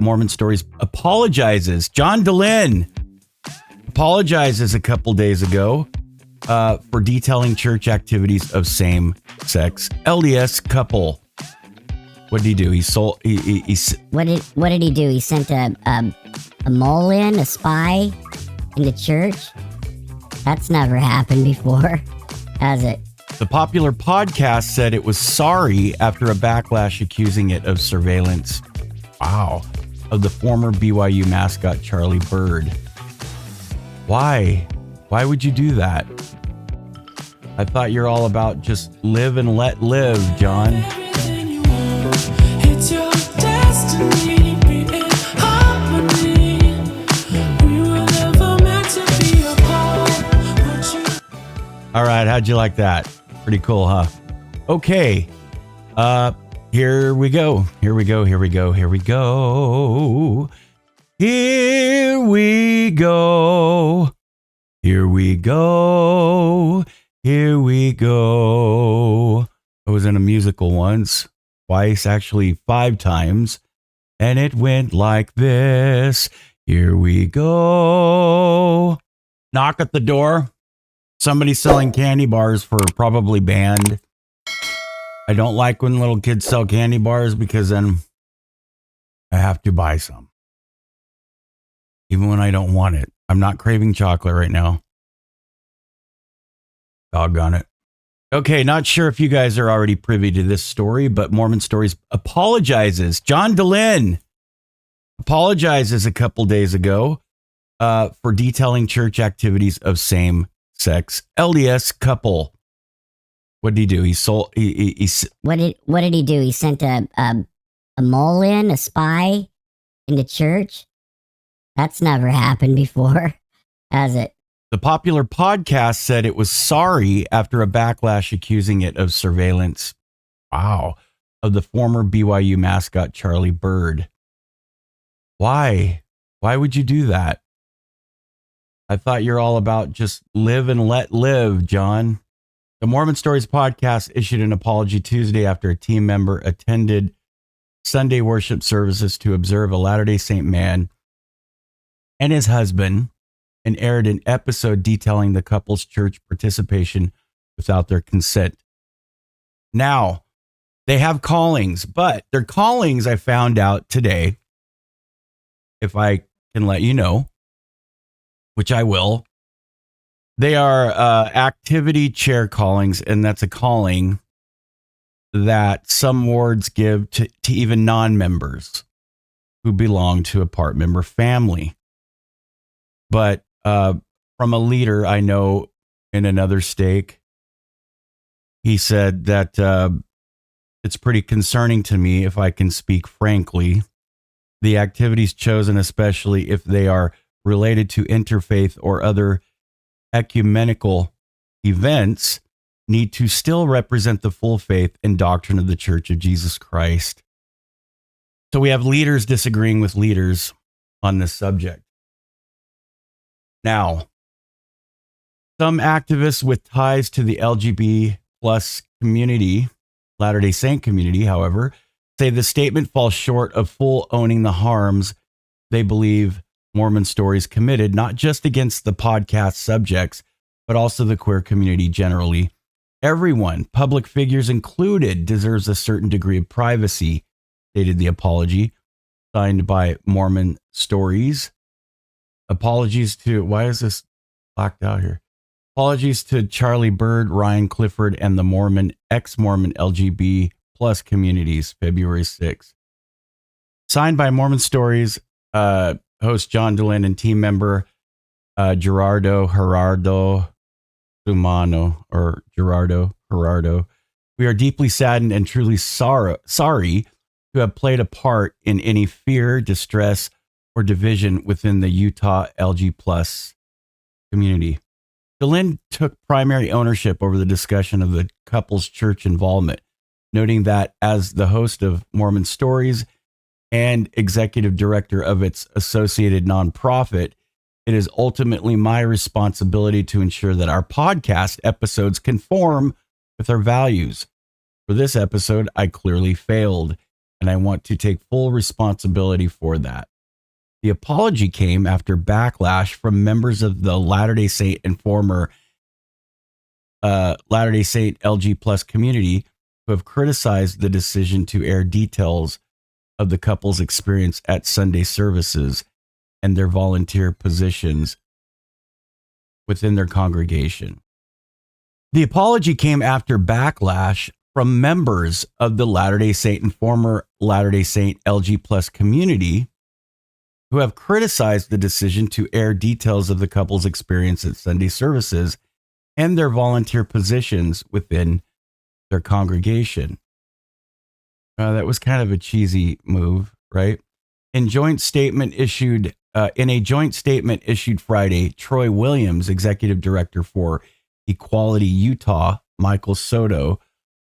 Mormon Stories apologizes. John DeLynn apologizes a couple days ago for detailing church activities of same-sex LDS couple. What did he do? What did he do? He sent a mole in, a spy, in the church? That's never happened before, has it? The popular podcast said it was sorry after a backlash accusing it of surveillance. Wow. Of the former BYU mascot Charlie Bird. Why? Why would you do that? I thought you're all about just live and let live, John. It's your destiny, be in harmony. We were never meant to be apart. All right, how'd you like that? Pretty cool, huh? Okay. Here we go. Here we go. Here we go. Here we go. Here we go. Here we go. Here we go. I was in a musical once, twice, actually 5 times, and it went like this. Here we go. Knock at the door. Somebody selling candy bars for probably banned. I don't like when little kids sell candy bars because then I have to buy some. Even when I don't want it. I'm not craving chocolate right now. Doggone it. Okay, not sure if you guys are already privy to this story, but Mormon Stories apologizes. John DeLynn apologizes a couple days ago for detailing church activities of same-sex LDS couple. What did he do? What did he do? He sent a mole in, a spy, in the church? That's never happened before, has it? The popular podcast said it was sorry after a backlash accusing it of surveillance. Wow. Of the former BYU mascot Charlie Bird. Why? Why would you do that? I thought you're all about just live and let live, John. The Mormon Stories podcast issued an apology Tuesday after a team member attended Sunday worship services to observe a Latter-day Saint man and his husband and aired an episode detailing the couple's church participation without their consent. Now, they have callings, but their callings, I found out today, if I can let you know, which I will, they are activity chair callings, and that's a calling that some wards give to even non-members who belong to a part member family. But from a leader I know in another stake, he said that it's pretty concerning to me, if I can speak frankly, the activities chosen, especially if they are related to interfaith or other ecumenical events, need to still represent the full faith and doctrine of the Church of Jesus Christ. So we have leaders disagreeing with leaders on this subject. Now, some activists with ties to the LGBT plus community, Latter-day Saint community, however, say the statement falls short of full owning the harms they believe Mormon Stories committed, not just against the podcast subjects, but also the queer community generally. Everyone, public figures included, deserves a certain degree of privacy, stated the apology, signed by Mormon Stories. Apologies to, why is this blacked out here? Apologies to Charlie Bird, Ryan Clifford, and the Mormon, ex-Mormon LGBT plus communities, February 6th. Signed by Mormon Stories, host John DeLynn and team member Gerardo Sumano, or Gerardo. We are deeply saddened and truly sorry to have played a part in any fear, distress, or division within the Utah LG plus community. DeLynn took primary ownership over the discussion of the couple's church involvement, noting that as the host of Mormon Stories and executive director of its associated nonprofit, it is ultimately my responsibility to ensure that our podcast episodes conform with our values. For this episode, I clearly failed. and I want to take full responsibility for that. The apology came after backlash from members of the Latter-day Saint and former Latter-day Saint LG plus community who have criticized the decision to air details of the couple's experience at Sunday services and their volunteer positions within their congregation. The apology came after backlash from members of the Latter-day Saint and former Latter-day Saint LG plus community who have criticized the decision to air details of the couple's experience at Sunday services and their volunteer positions within their congregation. That was kind of a cheesy move, right? In a joint statement issued Friday, Troy Williams, executive director for Equality Utah, Michael Soto,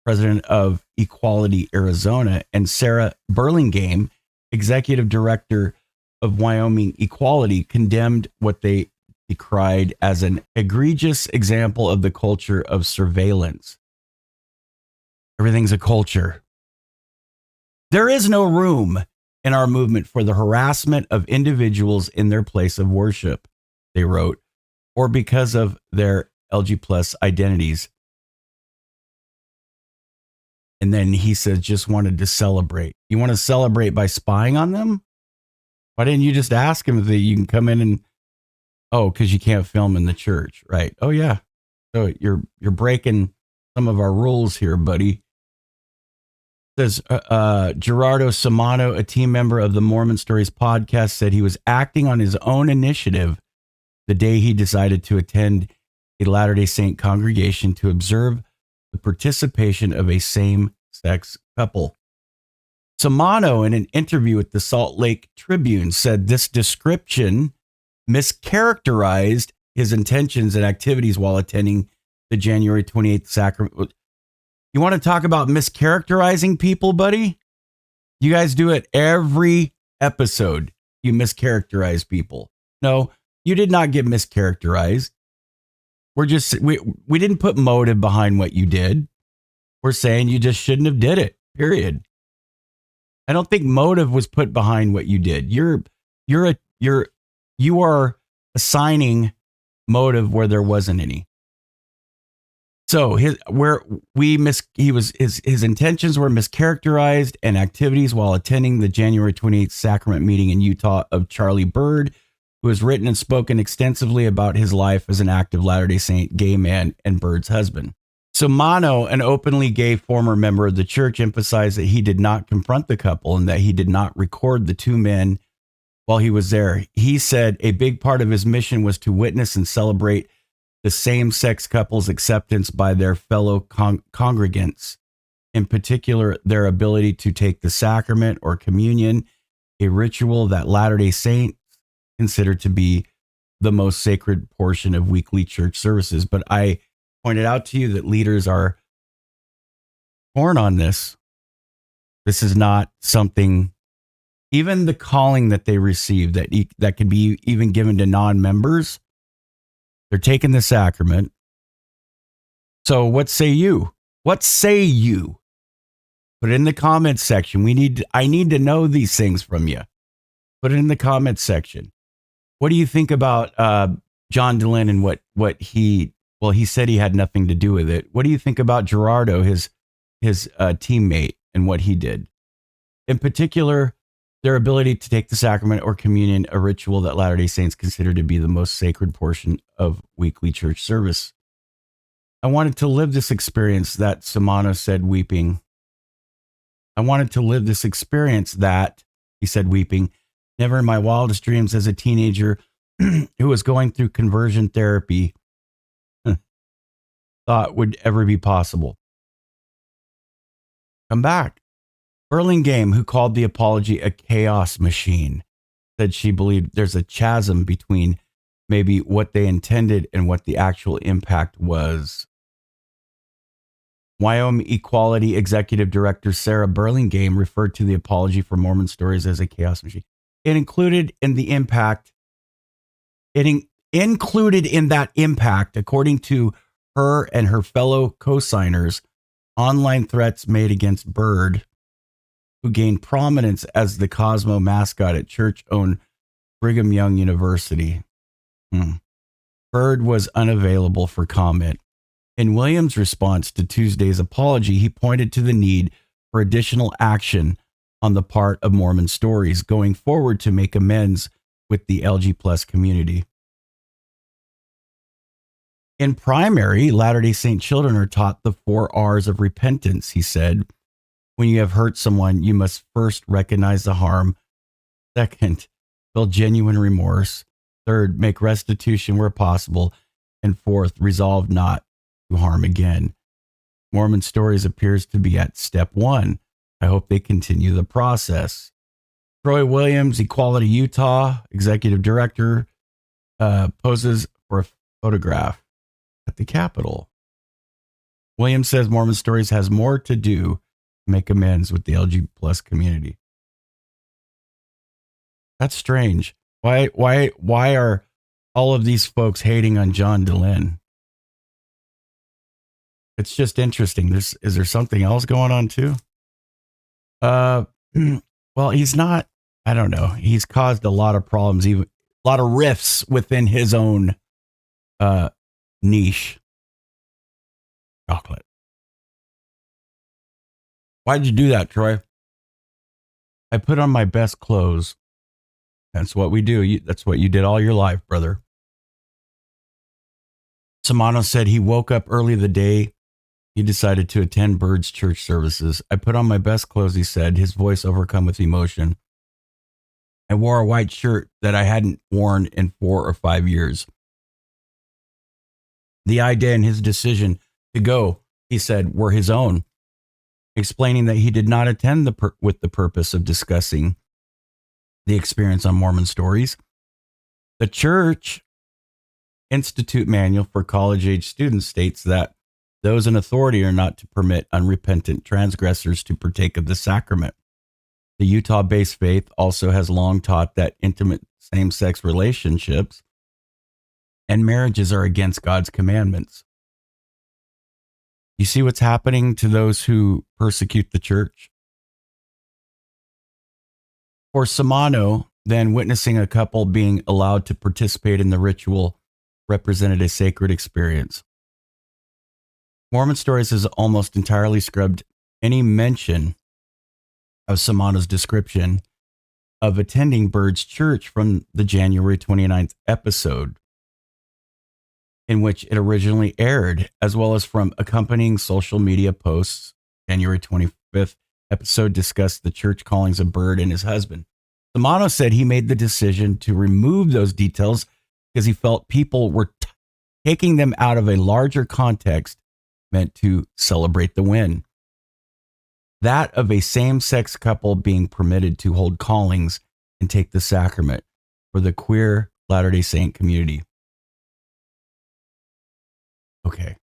president of Equality Arizona, and Sarah Burlingame, executive director of Wyoming Equality, condemned what they decried as an egregious example of the culture of surveillance. Everything's a culture. There is no room in our movement for the harassment of individuals in their place of worship, they wrote, or because of their LG plus identities. And then he says, just wanted to celebrate. You want to celebrate by spying on them? Why didn't you just ask him if you can come in and, because you can't film in the church, right? Oh yeah. So you're breaking some of our rules here, buddy. Says Gerardo Samano, a team member of the Mormon Stories podcast, said he was acting on his own initiative the day he decided to attend a Latter-day Saint congregation to observe the participation of a same-sex couple. Samano, in an interview with the Salt Lake Tribune, said this description mischaracterized his intentions and activities while attending the January 28th sacrament. You want to talk about mischaracterizing people, buddy? You guys do it every episode. You mischaracterize people. No, you did not get mischaracterized. We didn't put motive behind what you did. We're saying you just shouldn't have did it. Period. I don't think motive was put behind what you did. You are assigning motive where there wasn't any. So his intentions were mischaracterized and activities while attending the January 28th sacrament meeting in Utah of Charlie Bird, who has written and spoken extensively about his life as an active Latter-day Saint gay man and Bird's husband. Samano, an openly gay former member of the church, emphasized that he did not confront the couple and that he did not record the two men while he was there. He said a big part of his mission was to witness and celebrate the same-sex couple's acceptance by their fellow congregants, in particular, their ability to take the sacrament or communion, a ritual that Latter-day Saints consider to be the most sacred portion of weekly church services. But I pointed out to you that leaders are torn on this. This is not something, even the calling that they receive that could be even given to non-members. They're taking the sacrament. So what say you? What say you? Put it in the comments section. I need to know these things from you. Put it in the comments section. What do you think about John Dehlin and what he said he had nothing to do with it. What do you think about Gerardo, his teammate, and what he did? In particular, their ability to take the sacrament or communion, a ritual that Latter-day Saints consider to be the most sacred portion of weekly church service. I wanted to live this experience, that Samano said, weeping. I wanted to live this experience that, he said, weeping, never in my wildest dreams as a teenager who was going through conversion therapy thought would ever be possible. Come back. Burlingame, who called the apology a chaos machine, said she believed there's a chasm between maybe what they intended and what the actual impact was. Wyoming Equality Executive Director Sarah Burlingame referred to the apology for Mormon Stories as a chaos machine. It included in that impact, according to her and her fellow co-signers, online threats made against Bird, who gained prominence as the Cosmo mascot at church-owned Brigham Young University. Bird was unavailable for comment. In Williams' response to Tuesday's apology, he pointed to the need for additional action on the part of Mormon Stories going forward to make amends with the LG plus community. In primary, Latter-day Saint children are taught the 4 R's of repentance, he said. When you have hurt someone, you must first recognize the harm. Second, feel genuine remorse. Third, make restitution where possible. And fourth, resolve not to harm again. Mormon Stories appears to be at step 1. I hope they continue the process. Troy Williams, Equality Utah, executive director, poses for a photograph at the Capitol. Williams says Mormon Stories has more to do to make amends with the LG plus community. That's strange. Why are all of these folks hating on John Dehlin? It's just interesting. Is there something else going on too? Well, he's not, I don't know. He's caused a lot of problems, even a lot of rifts within his own niche. Chocolate. Why'd you do that, Troy? I put on my best clothes. That's what we do. That's what you did all your life, brother. Samano said he woke up early the day he decided to attend Bird's church services. I put on my best clothes, he said, his voice overcome with emotion. I wore a white shirt that I hadn't worn in 4 or 5 years. The idea and his decision to go, he said, were his own, explaining that he did not attend with the purpose of discussing the experience on Mormon Stories. The Church Institute Manual for college-age students states that those in authority are not to permit unrepentant transgressors to partake of the sacrament. The Utah-based faith also has long taught that intimate same-sex relationships and marriages are against God's commandments. You see what's happening to those who persecute the church? For Samano, then witnessing a couple being allowed to participate in the ritual represented a sacred experience. Mormon Stories has almost entirely scrubbed any mention of Samano's description of attending Bird's church from the January 29th episode, in which it originally aired, as well as from accompanying social media posts. January 25th episode discussed the church callings of Bird and his husband. Samano said he made the decision to remove those details because he felt people were taking them out of a larger context meant to celebrate the win. That of a same-sex couple being permitted to hold callings and take the sacrament for the queer Latter-day Saint community. Okay.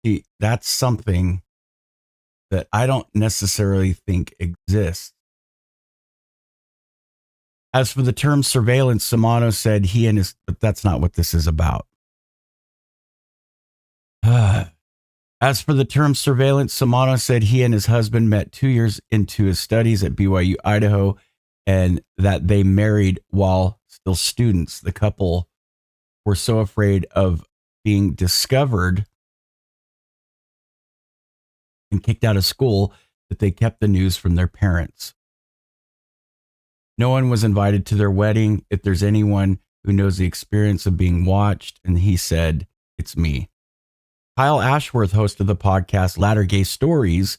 See, that's something that I don't necessarily think exists. As for the term surveillance, Samano said but that's not what this is about. As for the term surveillance, Samano said he and his husband met 2 years into his studies at BYU, Idaho, and that they married while still students. The couple were so afraid of being discovered and kicked out of school that they kept the news from their parents. No one was invited to their wedding. If there's anyone who knows the experience of being watched, and he said, it's me. Kyle Ashworth, host of the podcast Latter-Gay Stories,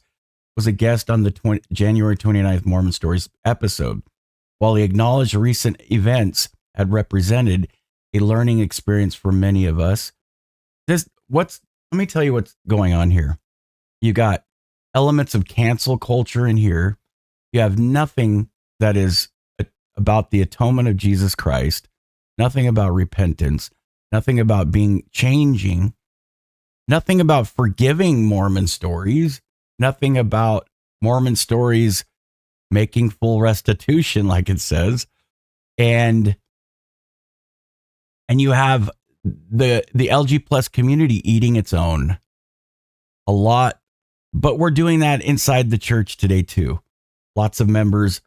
was a guest on the January 29th Mormon Stories episode. While he acknowledged recent events had represented a learning experience for many of us, let me tell you what's going on here. You got elements of cancel culture in here. You have nothing that is about the atonement of Jesus Christ, nothing about repentance, nothing about changing, nothing about forgiving Mormon Stories, nothing about Mormon Stories making full restitution, like it says. And you have the LG plus community eating its own a lot, but we're doing that inside the church today too. lots of members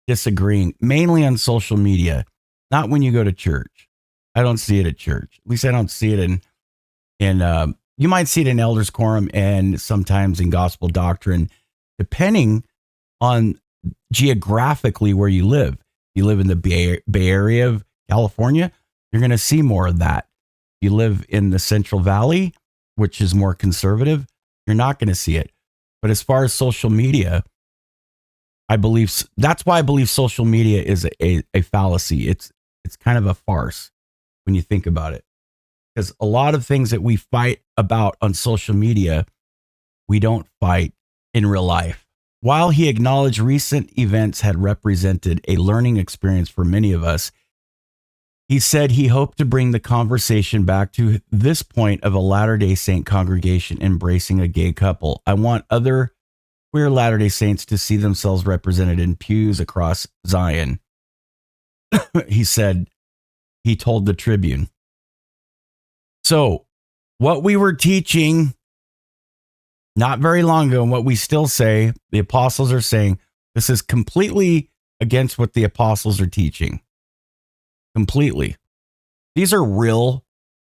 disagreeing, mainly on social media, not when you go to church. I don't see it at church. At least I don't see it in you might see it in elders quorum and sometimes in gospel doctrine, depending on geographically where you live. You live in the Bay Area of California, you're going to see more of that. You live in the Central Valley, which is more conservative, you're not going to see it. But as far as social media, I believe that's why I believe social media is a fallacy. It's kind of a farce when you think about it. Because a lot of things that we fight about on social media, we don't fight in real life. While he acknowledged recent events had represented a learning experience for many of us, he said he hoped to bring the conversation back to this point of a Latter-day Saint congregation embracing a gay couple. I want other queer Latter-day Saints to see themselves represented in pews across Zion. He said, he told the Tribune. So what we were teaching not very long ago, and what we still say, the apostles are saying, this is completely against what the apostles are teaching. Completely. These are real,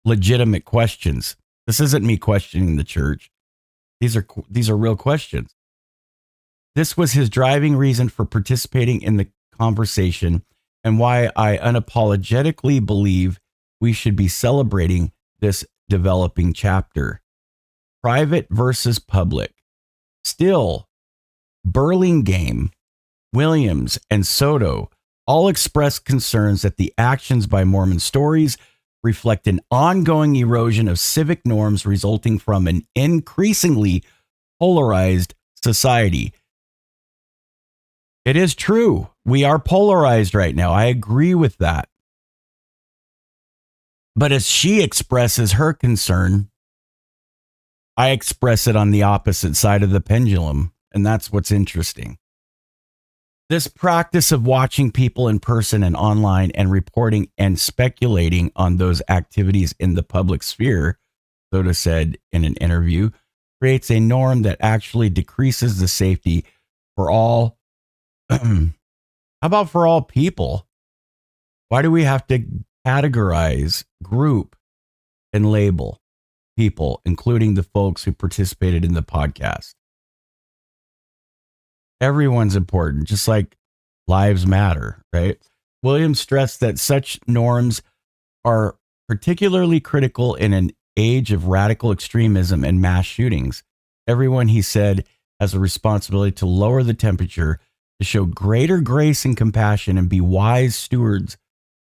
legitimate questions. This isn't me questioning the church. These are real questions. This was his driving reason for participating in the conversation and why I unapologetically believe we should be celebrating this developing chapter. Private versus public. Still, Burlingame, Williams, and Soto all expressed concerns that the actions by Mormon Stories reflect an ongoing erosion of civic norms resulting from an increasingly polarized society. It is true. We are polarized right now. I agree with that. But as she expresses her concern, I express it on the opposite side of the pendulum, and that's what's interesting. This practice of watching people in person and online and reporting and speculating on those activities in the public sphere, Soto said in an interview, creates a norm that actually decreases the safety for all. How about for all people? Why do we have to categorize, group, and label people, including the folks who participated in the podcast? Everyone's important, just like lives matter, right? Williams stressed that such norms are particularly critical in an age of radical extremism and mass shootings. Everyone, he said, has a responsibility to lower the temperature, to show greater grace and compassion, and be wise stewards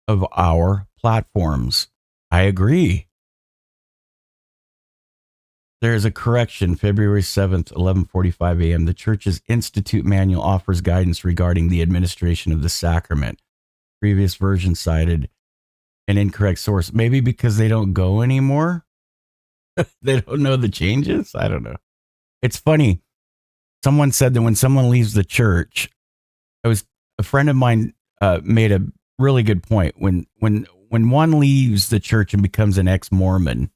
of our platforms. I agree. There is a correction. February 7th, 11:45 a.m. The Church's Institute Manual offers guidance regarding the administration of the sacrament. Previous version cited an incorrect source. Maybe because they don't go anymore? They don't know the changes? I don't know. It's funny. Someone said that when someone leaves the church, a friend of mine made a really good point. When one leaves the church and becomes an ex-Mormon,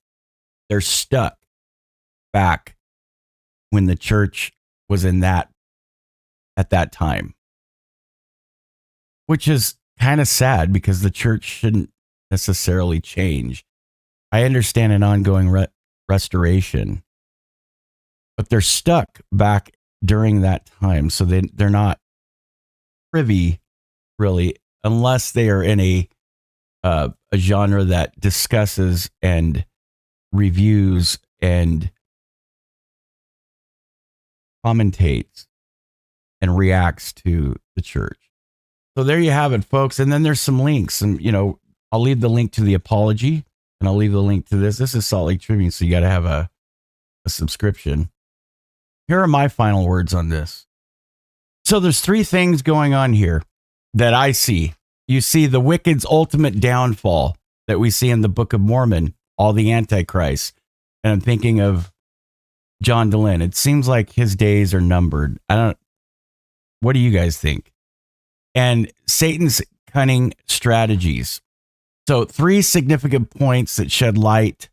they're stuck back when the church was at that time, which is kind of sad because the church shouldn't necessarily change. I understand an ongoing restoration, but they're stuck back during that time. So they're not privy really, unless they are in a genre that discusses and reviews and commentates and reacts to the church. So there you have it, folks. And then there's some links, and I'll leave the link to the apology, and I'll leave the link to this. This is Salt Lake Tribune, so you got to have a subscription. Here are my final words on this. So there's three things going on here that I see. You see the wicked's ultimate downfall that we see in the Book of Mormon, all the Antichrists. And I'm thinking of John Dehlin. It seems like his days are numbered. What do you guys think? And Satan's cunning strategies. So 3 significant points that shed light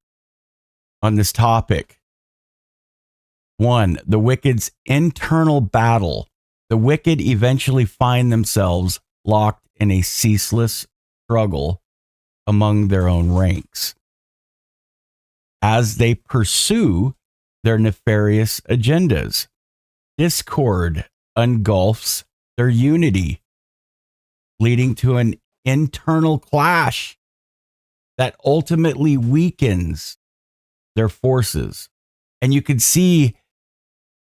on this topic. 1, the wicked's internal battle The wicked eventually find themselves locked in a ceaseless struggle among their own ranks as they pursue their nefarious agendas. Discord engulfs their unity, leading to an internal clash that ultimately weakens their forces. And you can see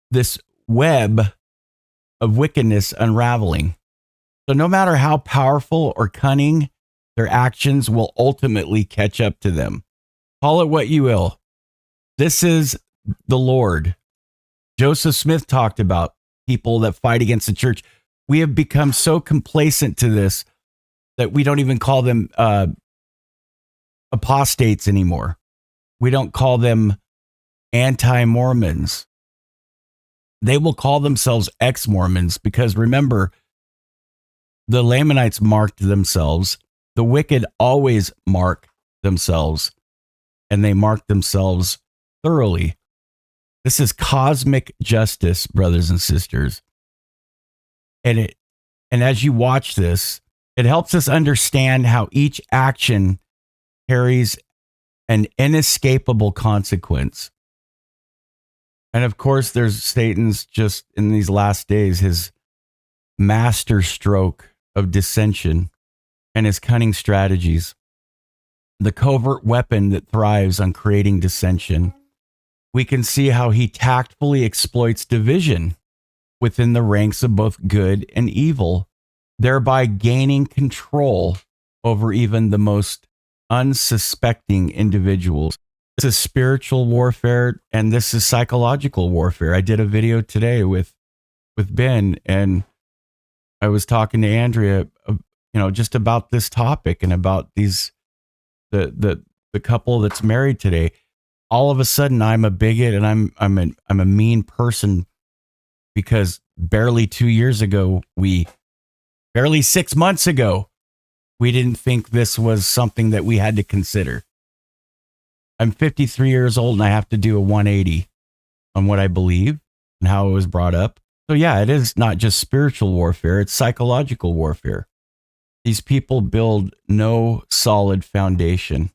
this web of wickedness unraveling. So no matter how powerful or cunning, their actions will ultimately catch up to them. Call it what you will. This is the Lord. Joseph Smith talked about people that fight against the church. We have become so complacent to this that we don't even call them apostates anymore. We don't call them anti-Mormons. They will call themselves ex-Mormons because remember, the Lamanites marked themselves. The wicked always mark themselves, and they mark themselves thoroughly. This is cosmic justice, brothers and sisters. And as you watch this, it helps us understand how each action carries an inescapable consequence. And of course, there's Satan's, just in these last days, his master stroke of dissension and his cunning strategies. The covert weapon that thrives on creating dissension. We can see how he tactfully exploits division within the ranks of both good and evil, thereby gaining control over even the most unsuspecting individuals. This is spiritual warfare, and this is psychological warfare. I did a video today with Ben, and I was talking to Andrea, just about this topic and about these the couple that's married today. All of a sudden, I'm a bigot and I'm a mean person because barely 2 years ago, barely 6 months ago, we didn't think this was something that we had to consider. I'm 53 years old and I have to do a 180 on what I believe and how I was brought up. So yeah, it is not just spiritual warfare, it's psychological warfare. These people build no solid foundation,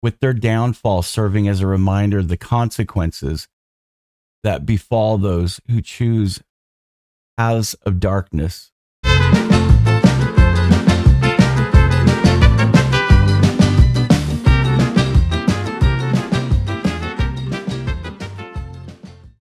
with their downfall serving as a reminder of the consequences that befall those who choose paths of darkness.